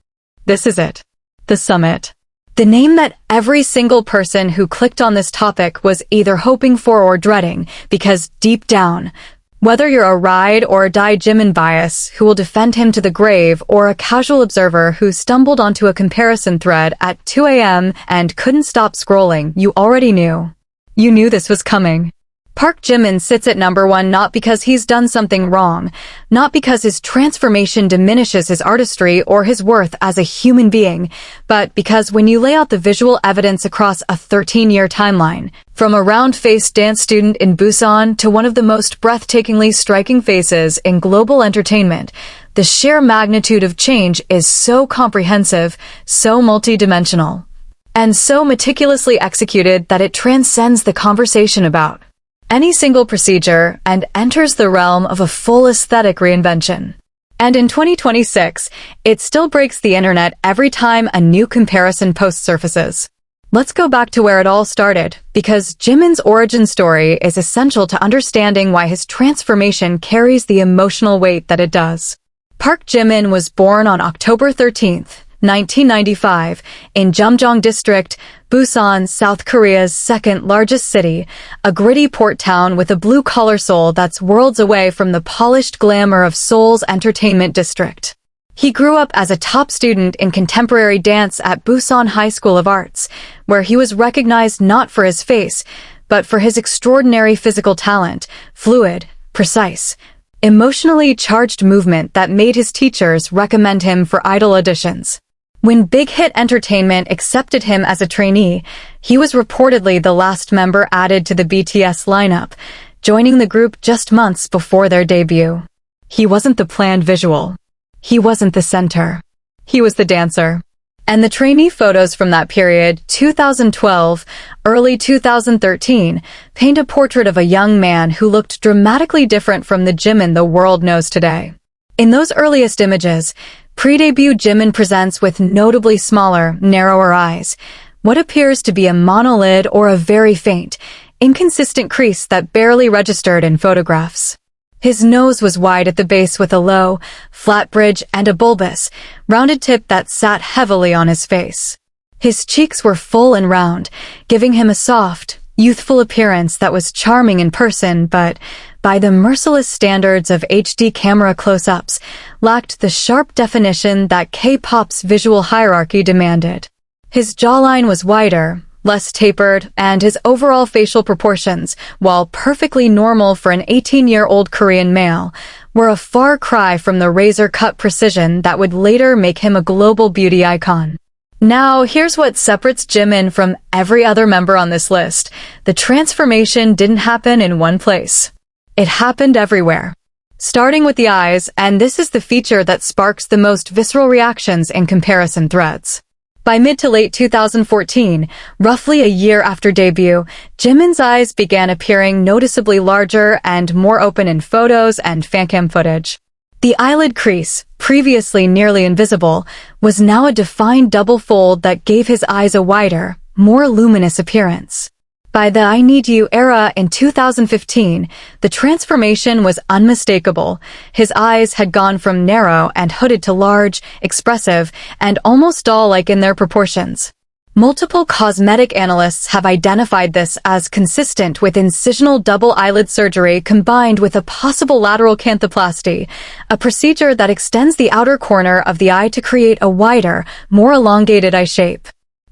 This is it. The summit. The name that every single person who clicked on this topic was either hoping for or dreading, because deep down, whether you're a ride or a die Jimin bias who will defend him to the grave, or a casual observer who stumbled onto a comparison thread at 2 a.m. and couldn't stop scrolling, you already knew. You knew this was coming. Park Jimin sits at number 1 not because he's done something wrong, not because his transformation diminishes his artistry or his worth as a human being, but because when you lay out the visual evidence across a 13-year timeline, from a round-faced dance student in Busan to one of the most breathtakingly striking faces in global entertainment, the sheer magnitude of change is so comprehensive, so multidimensional, and so meticulously executed that it transcends the conversation about any single procedure and enters the realm of a full aesthetic reinvention. And in 2026, it still breaks the internet every time a new comparison post surfaces. Let's go back to where it all started, because Jimin's origin story is essential to understanding why his transformation carries the emotional weight that it does. Park Jimin was born on October 13, 1995, in Jumjeong District, Busan, South Korea's second-largest city, a gritty port town with a blue-collar soul that's worlds away from the polished glamour of Seoul's entertainment district. He grew up as a top student in contemporary dance at Busan High School of Arts, where he was recognized not for his face, but for his extraordinary physical talent, fluid, precise, emotionally charged movement that made his teachers recommend him for idol auditions. When Big Hit Entertainment accepted him as a trainee, he was reportedly the last member added to the BTS lineup, joining the group just months before their debut. He wasn't the planned visual. He wasn't the center. He was the dancer. And the trainee photos from that period, 2012, early 2013, paint a portrait of a young man who looked dramatically different from the Jimin the world knows today. In those earliest images, pre-debut Jimin presents with notably smaller, narrower eyes, what appears to be a monolid or a very faint, inconsistent crease that barely registered in photographs. His nose was wide at the base with a low, flat bridge and a bulbous, rounded tip that sat heavily on his face. His cheeks were full and round, giving him a soft, youthful appearance that was charming in person but, by the merciless standards of HD camera close-ups, lacked the sharp definition that K-pop's visual hierarchy demanded. His jawline was wider, less tapered, and his overall facial proportions, while perfectly normal for an 18-year-old Korean male, were a far cry from the razor-cut precision that would later make him a global beauty icon. Now, here's what separates Jimin from every other member on this list. The transformation didn't happen in one place. It happened everywhere. Starting with the eyes, and this is the feature that sparks the most visceral reactions in comparison threads. By mid to late 2014, roughly a year after debut, Jimin's eyes began appearing noticeably larger and more open in photos and fancam footage. The eyelid crease, previously nearly invisible, was now a defined double fold that gave his eyes a wider, more luminous appearance. By the I Need You era in 2015, the transformation was unmistakable. His eyes had gone from narrow and hooded to large, expressive, and almost doll-like in their proportions. Multiple cosmetic analysts have identified this as consistent with incisional double eyelid surgery combined with a possible lateral canthoplasty, a procedure that extends the outer corner of the eye to create a wider, more elongated eye shape.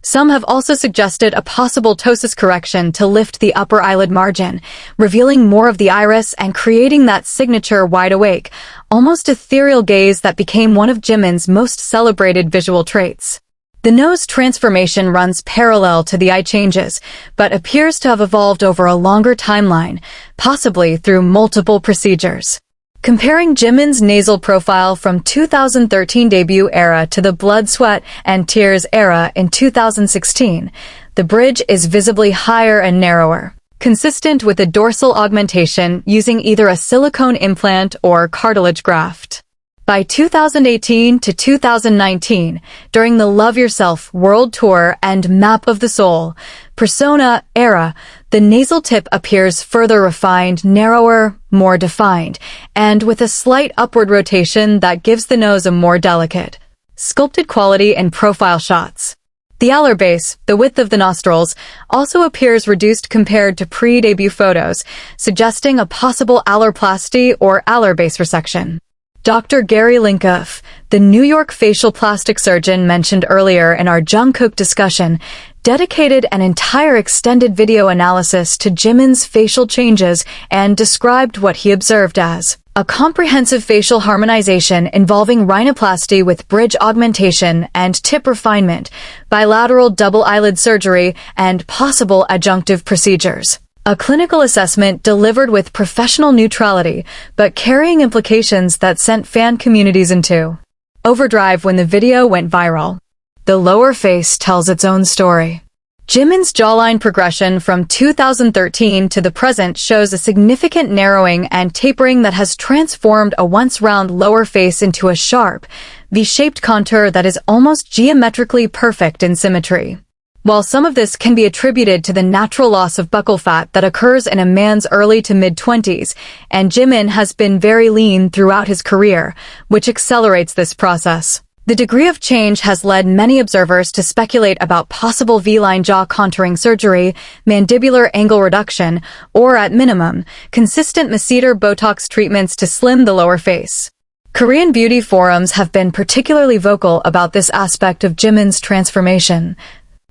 Some have also suggested a possible ptosis correction to lift the upper eyelid margin, revealing more of the iris and creating that signature wide-awake, almost ethereal gaze that became one of Jimin's most celebrated visual traits. The nose transformation runs parallel to the eye changes, but appears to have evolved over a longer timeline, possibly through multiple procedures. Comparing Jimin's nasal profile from 2013 debut era to the Blood, Sweat, and Tears era in 2016, the bridge is visibly higher and narrower, consistent with a dorsal augmentation using either a silicone implant or cartilage graft. By 2018 to 2019, during the Love Yourself World Tour and Map of the Soul Persona era, the nasal tip appears further refined, narrower, more defined, and with a slight upward rotation that gives the nose a more delicate, sculpted quality in profile shots. The alar base, the width of the nostrils, also appears reduced compared to pre-debut photos, suggesting a possible alarplasty or alar base resection. Dr. Gary Linkoff, the New York facial plastic surgeon mentioned earlier in our Jungkook discussion, dedicated an entire extended video analysis to Jimin's facial changes and described what he observed as a comprehensive facial harmonization involving rhinoplasty with bridge augmentation and tip refinement, bilateral double eyelid surgery, and possible adjunctive procedures. A clinical assessment delivered with professional neutrality, but carrying implications that sent fan communities into overdrive when the video went viral. The lower face tells its own story. Jimin's jawline progression from 2013 to the present shows a significant narrowing and tapering that has transformed a once round lower face into a sharp, V-shaped contour that is almost geometrically perfect in symmetry. While some of this can be attributed to the natural loss of buccal fat that occurs in a man's early to mid-20s, and Jimin has been very lean throughout his career, which accelerates this process. The degree of change has led many observers to speculate about possible V-line jaw contouring surgery, mandibular angle reduction, or at minimum, consistent masseter Botox treatments to slim the lower face. Korean beauty forums have been particularly vocal about this aspect of Jimin's transformation,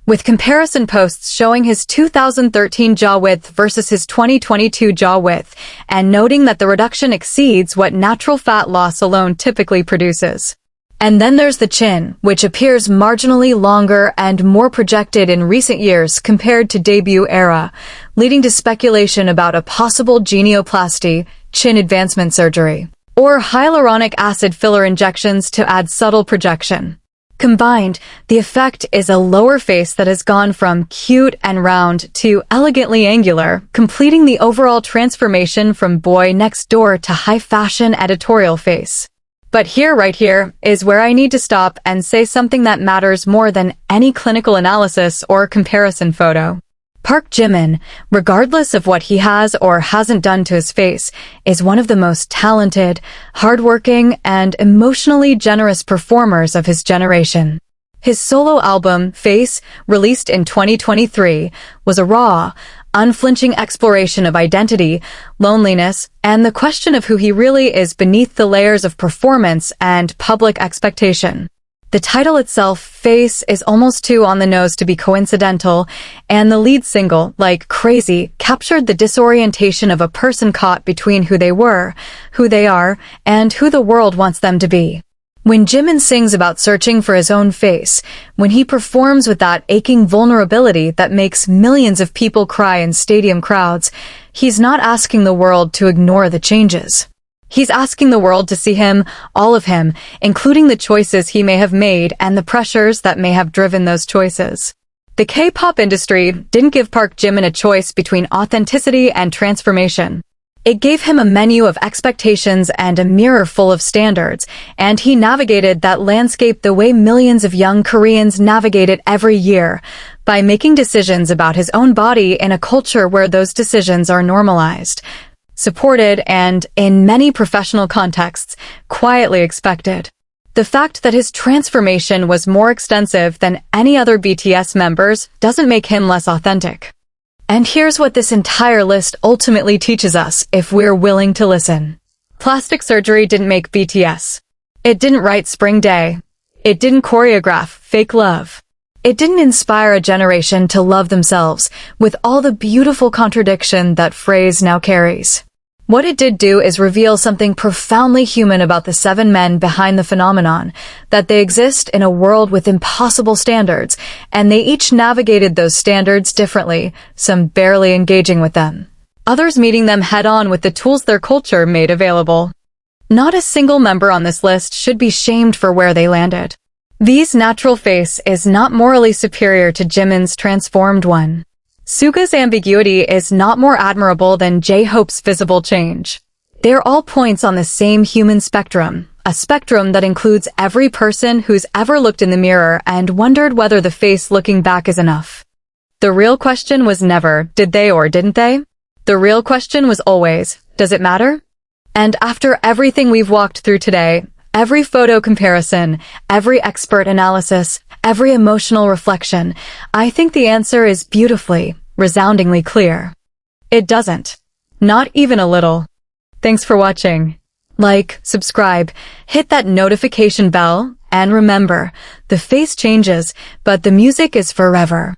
with comparison posts showing his 2013 jaw width versus his 2022 jaw width, and noting that the reduction exceeds what natural fat loss alone typically produces. And then there's the chin, which appears marginally longer and more projected in recent years compared to debut era, leading to speculation about a possible genioplasty, chin advancement surgery, or hyaluronic acid filler injections to add subtle projection. Combined, the effect is a lower face that has gone from cute and round to elegantly angular, completing the overall transformation from boy next door to high-fashion editorial face. But right here, is where I need to stop and say something that matters more than any clinical analysis or comparison photo. Park Jimin, regardless of what he has or hasn't done to his face, is one of the most talented, hardworking, and emotionally generous performers of his generation. His solo album, Face, released in 2023, was a raw, unflinching exploration of identity, loneliness, and the question of who he really is beneath the layers of performance and public expectation. The title itself, Face, is almost too on the nose to be coincidental, and the lead single, like Crazy, captured the disorientation of a person caught between who they were, who they are, and who the world wants them to be. When Jimin sings about searching for his own face, when he performs with that aching vulnerability that makes millions of people cry in stadium crowds, he's not asking the world to ignore the changes. He's asking the world to see him, all of him, including the choices he may have made and the pressures that may have driven those choices. The K-pop industry didn't give Park Jimin a choice between authenticity and transformation. It gave him a menu of expectations and a mirror full of standards, and he navigated that landscape the way millions of young Koreans navigate it every year, by making decisions about his own body in a culture where those decisions are normalized, supported, and, in many professional contexts, quietly expected. The fact that his transformation was more extensive than any other BTS members doesn't make him less authentic. And here's what this entire list ultimately teaches us if we're willing to listen. Plastic surgery didn't make BTS. It didn't write Spring Day. It didn't choreograph fake love. It didn't inspire a generation to love themselves with all the beautiful contradiction that phrase now carries. What it did do is reveal something profoundly human about the 7 men behind the phenomenon, that they exist in a world with impossible standards, and they each navigated those standards differently, some barely engaging with them, others meeting them head-on with the tools their culture made available. Not a single member on this list should be shamed for where they landed. V's natural face is not morally superior to Jimin's transformed one. Suga's ambiguity is not more admirable than J-Hope's visible change. They're all points on the same human spectrum, a spectrum that includes every person who's ever looked in the mirror and wondered whether the face looking back is enough. The real question was never, did they or didn't they? The real question was always, does it matter? And after everything we've walked through today, every photo comparison, every expert analysis, every emotional reflection, I think the answer is beautifully, resoundingly clear. It doesn't. Not even a little. Thanks for watching. Like, subscribe, hit that notification bell, and remember, the face changes, but the music is forever.